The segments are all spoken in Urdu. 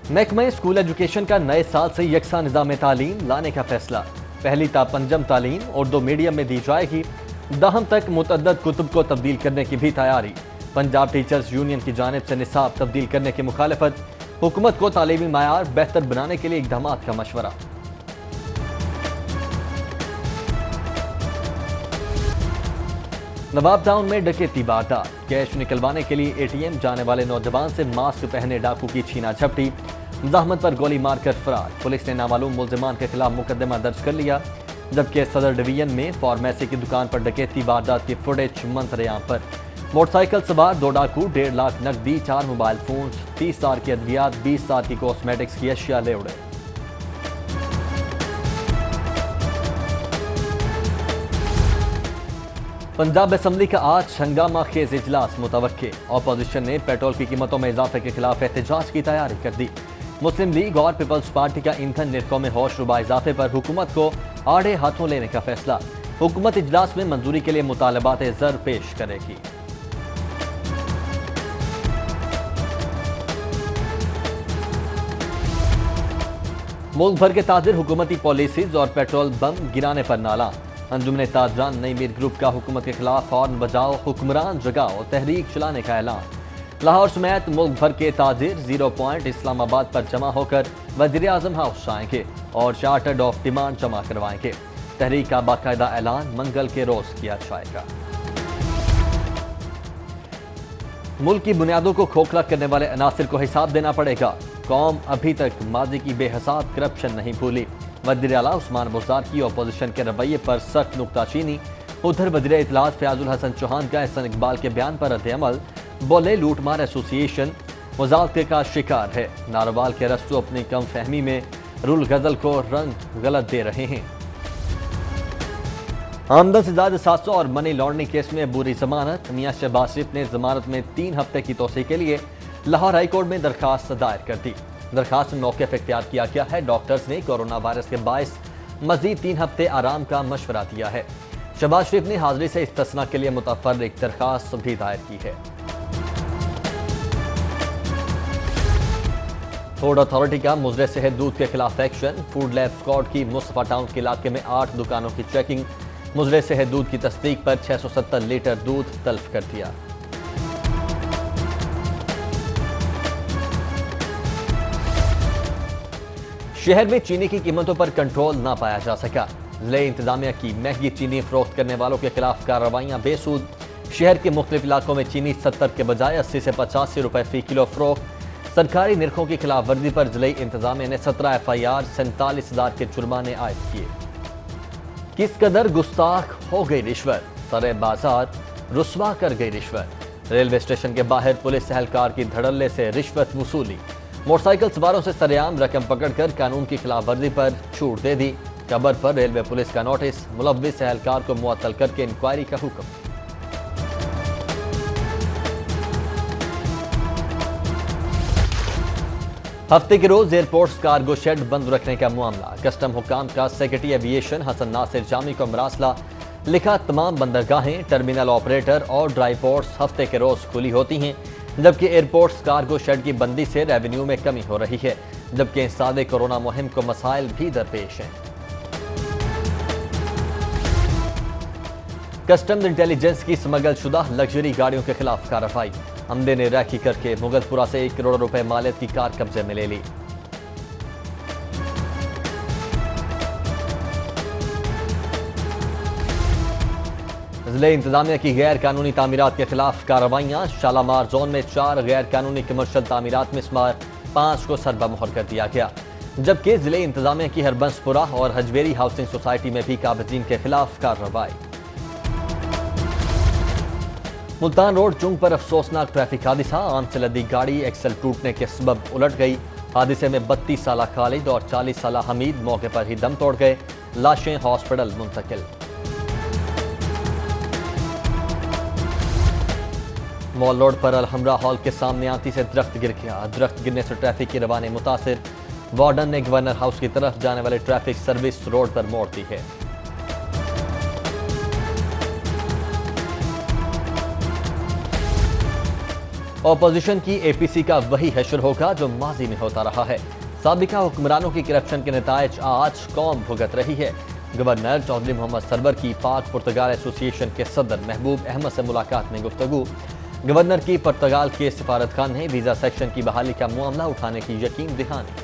محکمہ اسکول ایجوکیشن کا نئے سال سے یکساں نظام تعلیم لانے کا فیصلہ۔ پہلی تا پنجم تعلیم اردو میڈیم میں دی جائے گی۔ دہم تک متعدد کتب کو تبدیل کرنے کی بھی تیاری۔ پنجاب ٹیچرز یونین کی جانب سے نصاب تبدیل کرنے کی مخالفت۔ حکومت کو تعلیمی معیار بہتر بنانے کے لیے اقدامات کا مشورہ۔ نواب ٹاؤن میں ڈکیتی واردات۔ کیش نکلوانے کے لیے اے ٹی ایم جانے والے نوجوان سے ماسک پہنے ڈاکو کی چھینا جھپٹی۔ مزاحمت پر گولی مار کر فرار۔ پولیس نے نامعلوم ملزمان کے خلاف مقدمہ درج کر لیا، جبکہ صدر ڈویژن میں فارمیسی کی دکان پر ڈکیتی واردات کی فوٹیج منظر عام پر۔ موٹر سائیکل سوار 2 ڈاکو 1.5 لاکھ نقدی، 4 موبائل فونز، 30,000 کی ادویات، 20,000 کی کاسمیٹکس کی اشیاء لے اڑے۔ پنجاب اسمبلی کا آج ہنگامہ خیز اجلاس متوقع۔ اپوزیشن نے پیٹرول کی قیمتوں میں اضافے کے خلاف احتجاج کی تیاری کر دی۔ مسلم لیگ اور پیپلز پارٹی کا ایندھن نرخوں میں ہوش ربا اضافے پر حکومت کو آڑے ہاتھوں لینے کا فیصلہ۔ حکومت اجلاس میں منظوری کے لیے مطالبات زر پیش کرے گی۔ ملک بھر کے تاجر حکومتی پالیسیز اور پیٹرول بم گرانے پر نالاں۔ انجمن تاجران نئی میر گروپ کا حکومت کے خلاف ہارن بجاؤ، حکمران جگاؤ تحریک چلانے کا اعلان۔ لاہور سمیت ملک بھر کے تاجر 0 پوائنٹ اسلام آباد پر جمع ہو کر وزیر اعظم ہاؤس جائیں گے اور چارٹرڈ آف ڈیمانڈ جمع کروائیں گے۔ تحریک کا باقاعدہ اعلان منگل کے روز کیا جائے گا۔ ملک کی بنیادوں کو کھوکھلا کرنے والے عناصر کو حساب دینا پڑے گا۔ قوم ابھی تک ماضی کی بے حساب کرپشن نہیں بھولی۔ وزیر اعلیٰ عثمان بزدار کی اپوزیشن کے رویے پر سخت نکتہ چینی۔ ادھر وزیر اطلاعات فیاض الحسن چوہان کا احسن اقبال کے بیان پر رد عمل۔ بولے لوٹ مار ایسوسی ایشن مذاکرے کا شکار ہے۔ ناروال کے رستو اپنی کم فہمی میں رول غزل کو رنگ غلط دے رہے ہیں۔ آمدن سے زائد 700 اور منی لانڈرنگ کیس میں عبوری ضمانت۔ میاں شہباز شریف نے ضمانت میں 3 ہفتے کی توسیع کے لیے لاہور ہائی کورٹ میں درخواست دائر کر دی۔ درخواست میں موقف اختیار کیا گیا ہے۔ ڈاکٹرز نے کورونا وائرس کے باعث مزید 3 ہفتے آرام کا مشورہ دیا ہے۔ شہباز شریف نے حاضری سے استثناء کے لیے متفرق درخواست بھی دائر کی ہے۔ فوڈ اتھارٹی کا مضر صحت دودھ کے خلاف ایکشن۔ فوڈ لیب اسکواڈ کی مصطفیٰ ٹاؤن کے علاقے میں 8 دکانوں کی چیکنگ۔ مضر صحت دودھ کی تصدیق پر 670 لیٹر دودھ تلف کر دیا۔ شہر میں چینی کی قیمتوں پر کنٹرول نہ پایا جا سکا۔ ضلع انتظامیہ کی مہنگی چینی فروخت کرنے والوں کے خلاف کارروائیاں بے سود۔ شہر کے مختلف علاقوں میں چینی 70 کے بجائے 80 سے 85 روپے فی کلو فروخت۔ سرکاری نرخوں کی خلاف ورزی پر ضلع انتظامیہ نے 17 FIR، 47,000 کے جرمانے عائد کیے۔ کس قدر گستاخ ہو گئی رشوت، سرے بازار رسوا کر گئی رشوت۔ ریلوے اسٹیشن کے باہر پولیس اہلکار کی دھڑلے سے رشوت وصولی۔ موٹر سائیکل سواروں سے سرعام رقم پکڑ کر قانون کی خلاف ورزی پر چھوٹ دے دی۔ خبر پر ریلوے پولیس کا نوٹس، ملوث اہلکار کو معطل کر کے انکوائری کا حکم۔ ہفتے کے روز ایئرپورٹس کارگو شیڈ بند رکھنے کا معاملہ۔ کسٹم حکام کا سیکرٹری ایوی ایشن حسن ناصر جامی کو مراسلہ لکھا۔ تمام بندرگاہیں، ٹرمینل آپریٹر اور ڈرائی پورٹس ہفتے کے روز کھلی ہوتی ہیں، جبکہ ایئرپورٹس کارگو شیڈ کی بندی سے ریونیو میں کمی ہو رہی ہے، جبکہ انسداد کورونا مہم کو مسائل بھی درپیش ہیں۔ کسٹمز انٹیلیجنس کی سمگل شدہ لگژری گاڑیوں کے خلاف کارروائی۔ عملے نے ریکی کر کے مغل پورہ سے 1 کروڑ روپے مالیت کی کار قبضے میں لے لی۔ ضلع انتظامیہ کی غیر قانونی تعمیرات کے خلاف کارروائیاں۔ شالامار زون میں 4 غیر قانونی کمرشل تعمیرات میں شمار 5 کو سربہ مہر کر دیا گیا، جبکہ ضلع انتظامیہ کی ہربنس پورہ اور حجویری ہاؤسنگ سوسائٹی میں بھی قابضین کے خلاف کارروائی۔ ملتان روڈ چنگ پر افسوسناک ٹریفک حادثہ۔ آن سے لدی گاڑی ایکسل ٹوٹنے کے سبب الٹ گئی۔ حادثے میں 32 سالہ خالد اور 40 سالہ حمید موقع پر ہی دم توڑ گئے۔ لاشیں ہاسپٹل منتقل۔ مال روڈ پر الحمرا ہال کے سامنے آنتی سے درخت گر گیا۔ درخت گرنے سے ٹریفک کی روانی متاثر۔ وارڈن نے گورنر ہاؤس کی طرف جانے والے ٹریفک سروس روڈ پر موڑ دی ہے۔ اپوزیشن کی اے پی سی کا وہی حشر ہوگا جو ماضی میں ہوتا رہا ہے۔ سابقہ حکمرانوں کی کرپشن کے نتائج آج قوم بھگت رہی ہے۔ گورنر چودھری محمد سرور کی پاک پرتگال ایسوسی ایشن کے صدر محبوب احمد سے ملاقات میں گفتگو۔ گورنر کی پرتگال کے سفارتخان نے ویزا سیکشن کی بحالی کا معاملہ اٹھانے کی یقین دہانی۔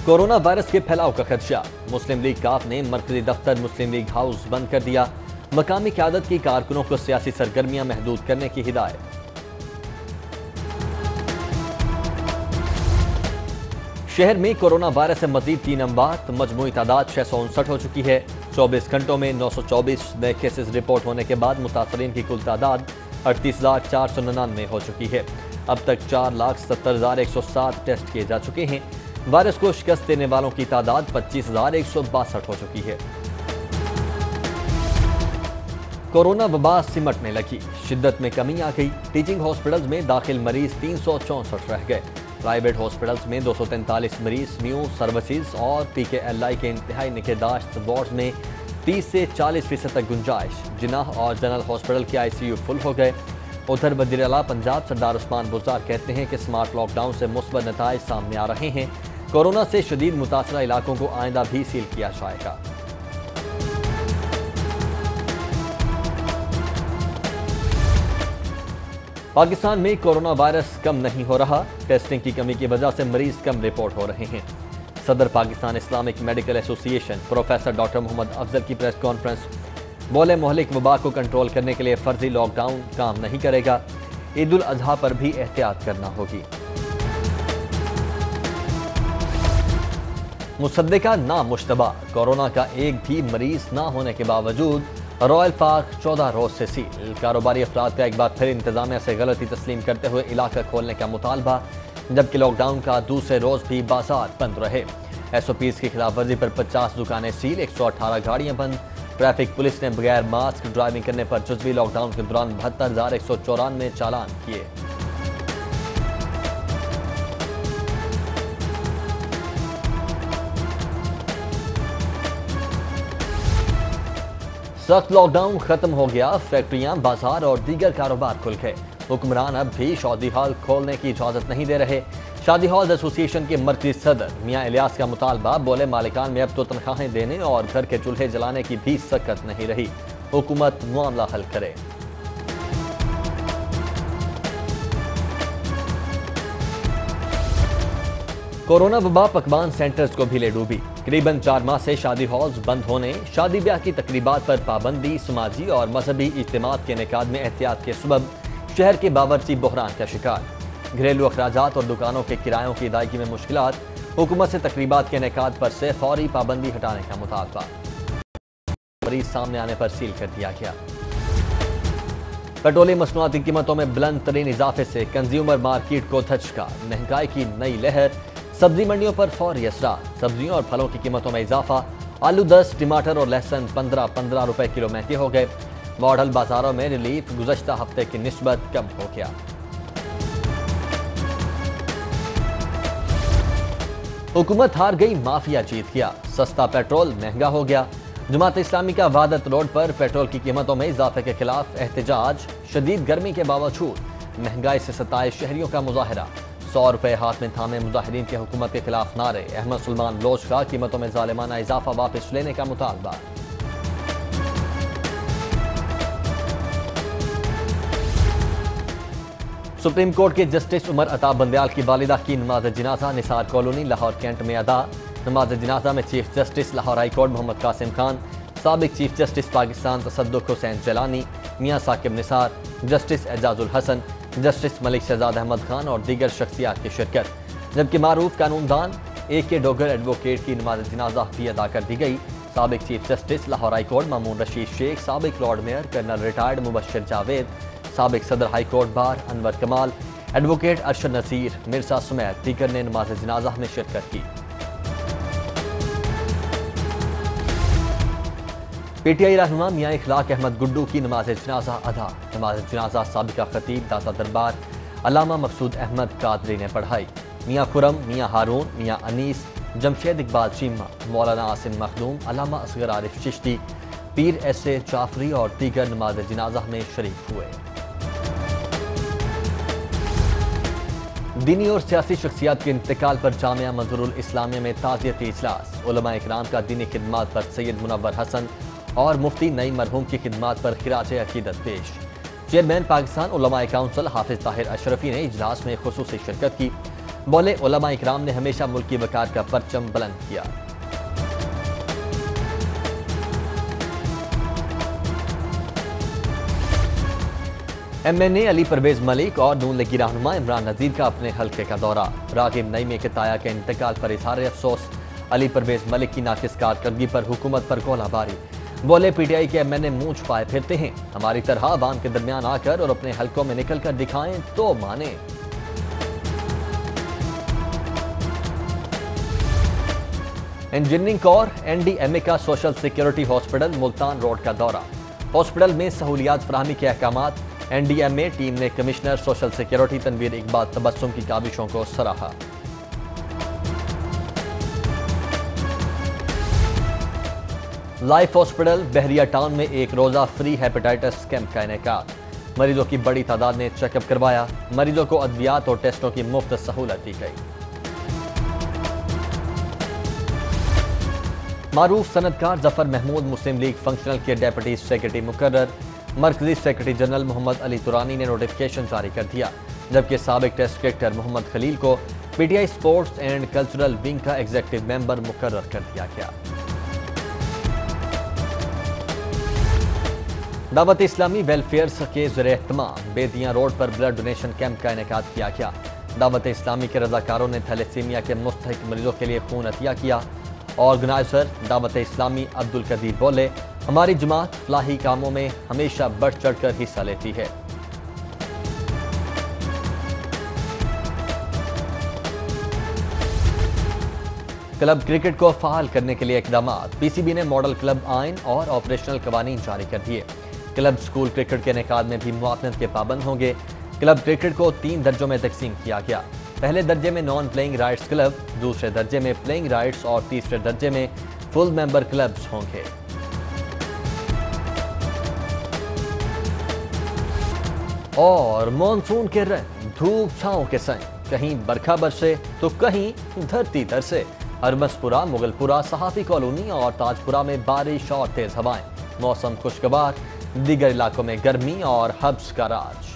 کورونا وائرس کے پھیلاؤ کا خدشہ، مسلم لیگ کاف نے مرکزی دفتر مسلم لیگ ہاؤس بند کر دیا۔ مقامی قیادت کی کارکنوں کو سیاسی سرگرمیاں محدود کرنے کی ہدایت۔ شہر میں کورونا وائرس سے مزید 3 اموات، مجموعی تعداد 659 ہو چکی ہے۔ 24 گھنٹوں میں 924 نئے کیسز رپورٹ ہونے کے بعد متاثرین کی کل تعداد 38,499 ہو چکی ہے۔ اب تک 4,70,107 ٹیسٹ کیے جا چکے ہیں۔ وائرس کو شکست دینے والوں کی تعداد 25,162 ہو چکی ہے۔ کورونا وبا سمٹنے لگی، شدت میں کمی آ گئی۔ ٹیچنگ ہاسپٹلز میں داخل مریض 364 رہ گئے۔ پرائیویٹ ہاسپٹلز میں 243 مریض، میو سروسز اور پی کے ایل آئی کے انتہائی نگہداشت وارڈز میں 30 سے 40% تک گنجائش۔ جناح اور جنرل ہاسپٹل کے آئی سی یو فل ہو گئے۔ ادھر وزیر اعلیٰ پنجاب سردار عثمان بزدار کہتے ہیں کہ سمارٹ لاک ڈاؤن سے مثبت نتائج سامنے آ رہے ہیں۔ کورونا سے شدید متاثرہ علاقوں کو آئندہ بھی سیل کیا جائے گا۔ پاکستان میں کورونا وائرس کم نہیں ہو رہا، ٹیسٹنگ کی کمی کی وجہ سے مریض کم رپورٹ ہو رہے ہیں۔ صدر پاکستان اسلامک میڈیکل ایسوسی ایشن پروفیسر ڈاکٹر محمد افضل کی پریس کانفرنس۔ بولے مہلک وبا کو کنٹرول کرنے کے لیے فرضی لاک ڈاؤن کام نہیں کرے گا، عید الاضحیٰ پر بھی احتیاط کرنا ہوگی۔ مصدقہ نامشتبہ، کورونا کا ایک بھی مریض نہ ہونے کے باوجود رائل پارک 14 روز سے سیل۔ کاروباری افراد کا ایک بار پھر انتظامیہ سے غلطی تسلیم کرتے ہوئے علاقہ کھولنے کا مطالبہ، جبکہ لاک ڈاؤن کا دوسرے روز بھی بازار بند رہے۔ ایس او پیز کی خلاف ورزی پر 50 دکانیں سیل، 118 گاڑیاں بند۔ ٹریفک پولیس نے بغیر ماسک ڈرائیونگ کرنے پر جزوی لاک ڈاؤن کے دوران 72,194 چالان کیے۔ سخت لاک ڈاؤن ختم ہو گیا، فیکٹریاں، بازار اور دیگر کاروبار کھل گئے۔ حکمران اب بھی شادی ہال کھولنے کی اجازت نہیں دے رہے۔ شادی ہال ایسوسی ایشن کے مرکزی صدر میاں الیاس کا مطالبہ، بولے مالکان میں اب تو تنخواہیں دینے اور گھر کے چولہے جلانے کی بھی سکت نہیں رہی، حکومت معاملہ حل کرے۔ کورونا وبا پکوان سینٹرز کو بھی لے ڈوبی۔ قریباً 4 ماہ سے شادی ہالز بند ہونے، شادی بیاہ کی تقریبات پر پابندی، سماجی اور مذہبی اجتماعات کے انعقاد میں احتیاط کے سبب شہر کے باورچی بحران کا شکار۔ گھریلو اخراجات اور دکانوں کے کرایوں کی ادائیگی میں مشکلات، حکومت سے تقریبات کے انعقاد پر سے فوری پابندی ہٹانے کا مطالبہ۔ مریض سامنے آنے پر سیل کر دیا گیا۔ پیٹرولیم مصنوعات کی قیمتوں میں بلند ترین اضافے سے کنزیومر مارکیٹ کو دھچکا، مہنگائی کی نئی لہر، سبزی منڈیوں پر فوری اثرات۔ سبزیوں اور پھلوں کی قیمتوں میں اضافہ، آلو 10، ٹماٹر اور لہسن 15 روپے کلو مہنگے ہو گئے۔ ماڈل بازاروں میں ریلیف گزشتہ ہفتے کی نسبت کم ہو گیا۔ حکومت ہار گئی، مافیا جیت گیا، سستا پیٹرول مہنگا ہو گیا۔ جماعت اسلامی کا وحدت روڈ پر پیٹرول کی قیمتوں میں اضافے کے خلاف احتجاج، شدید گرمی کے باوجود مہنگائی سے ستائے شہریوں کا مظاہرہ۔ 100 روپے ہاتھ میں تھامے مظاہرین کے حکومت کے خلاف نعرے۔ احمد سلمان لوچ کا قیمتوں میں ظالمانہ اضافہ واپس لینے کا مطالبہ۔ سپریم کورٹ کے جسٹس عمر عطا بندیال کی والدہ کی نماز جنازہ نثار کالونی لاہور کینٹ میں ادا۔ نماز جنازہ میں chief justice Lahore high court Muhammad Qasim Khan, سابق chief justice Pakistan Tassaduq Hussain Jillani, Mian Saqib Nisar, justice Ijaz ul Hassan, justice Malik Shahzad Ahmad Khan اور دیگر شخصیات کی شرکت، جبکہ معروف قانون دان اے کے ڈوگر ایڈوکیٹ کی نماز جنازہ بھی ادا کر دی گئی۔ سابق chief justice Lahore high court Mamoon Rasheed Sheikh, سابق lord mayor colonel retired Mubashir Javed, سابق صدر high court bar Anwar Kamal, advocate Arshad Nazir, Mirza سمیت دیگر نے نماز جنازہ میں شرکت کی۔ پی ٹی آئی رہنما میاں اخلاق احمد گڈو کی نماز جنازہ ادا۔ نماز جنازہ سابقہ خطیب داتا دربار علامہ مقصود احمد قادری نے پڑھائی۔ میاں خرم، میاں ہارون، میاں انیس، جمشید اقبال چیمہ، مولانا عاصم مخدوم، علامہ اصغر عارف چشتی، پیر ایس اے جعفری اور دیگر نماز جنازہ میں شریک ہوئے۔ دینی اور سیاسی شخصیات کے انتقال پر جامعہ منظور الاسلامیہ میں تعزیتی اجلاس۔ علماء اکرام کا دینی خدمات پر سید منور حسن اور مفتی نعیم مرحوم کی خدمات پر خراج عقیدت پیش۔ چیئرمین پاکستان علماء کونسل حافظ طاہر اشرفی نے اجلاس میں خصوصی شرکت کی۔ بولے، علماء اکرام نے ہمیشہ ملکی وقار کا پرچم بلند کیا۔ ایم این اے علی پرویز ملک اور نون لیگی رہنما عمران نذیر کا اپنے حلقے کا دورہ۔ راغب نعیمی کے تایا کے انتقال پر اظہار افسوس۔ علی پرویز ملک کی ناقص کارکردگی پر حکومت پر گولہ باری۔ بولے، پی ٹی آئی کے ایم این اے منہ چھپائے پھرتے ہیں، ہماری طرح عوام کے درمیان آ کر اور اپنے حلقوں میں نکل کر دکھائیں تو مانیں۔ Engineering core N D M A کا social security hospital Multan road کا دورہ۔ ہاسپٹل میں سہولیات فراہمی کے احکامات۔ N D M A team نے commissioner social security Tanveer Iqbal Tabassum کی کاوشوں کو سراہا۔ لائف ہاسپٹل بحریہ ٹاؤن میں ایک روزہ فری ہیپاٹائٹس کیمپ کا انعقاد۔ مریضوں کی بڑی تعداد نے چیک اپ کروایا۔ مریضوں کو ادویات اور ٹیسٹوں کی مفت سہولت دی گئی۔ معروف صنعتکار ظفر محمود مسلم لیگ فنکشنل کے ڈیپٹی سیکرٹری مقرر۔ مرکزی سیکرٹری جنرل محمد علی تورانی نے نوٹیفکیشن جاری کر دیا، جبکہ سابق ٹیسٹ کرکٹر محمد خلیل کو P T I sports and cultural wing کا ایگزیکٹو ممبر مقرر کر دیا گیا۔ دعوت اسلامی ویلفیئر کے زیر اہتمام بیدیاں روڈ پر بلڈ ڈونیشن کیمپ کا انعقاد کیا گیا۔ دعوت اسلامی کے رضاکاروں نے تھیلیسیمیا کے مستحق مریضوں کے لیے خون عطیہ کیا۔ آرگنائزر دعوت اسلامی عبدالقدیر بولے، ہماری جماعت فلاحی کاموں میں ہمیشہ بڑھ چڑھ کر حصہ لیتی ہے۔ کلب کرکٹ کو فعال کرنے کے لیے اقدامات۔ پی سی بی نے ماڈل کلب آئین اور آپریشنل قوانین جاری کر دیے۔ کلب سکول کرکٹ کے انعقاد میں بھی معاونت کے پابند ہوں گے۔ کلب کرکٹ کو 3 درجوں میں تقسیم کیا گیا۔ پہلے درجے میں نان پلینگ رائٹس کلب، دوسرے درجے میں پلینگ رائٹس اور تیسرے درجے میں فل ممبر کلبز ہوں گے۔ اور مانسون کے رنگ دھوپ چھاؤں کے سنگ، کہیں برکھا برسے تو کہیں دھرتی ترسے۔ ہرمس پورہ، مغل پورہ، صحافی کالونی اور تاج پورہ میں بارش اور تیز ہوائیں۔ موسم خوشگوار، دیگر علاقوں میں گرمی اور حبس کا راج۔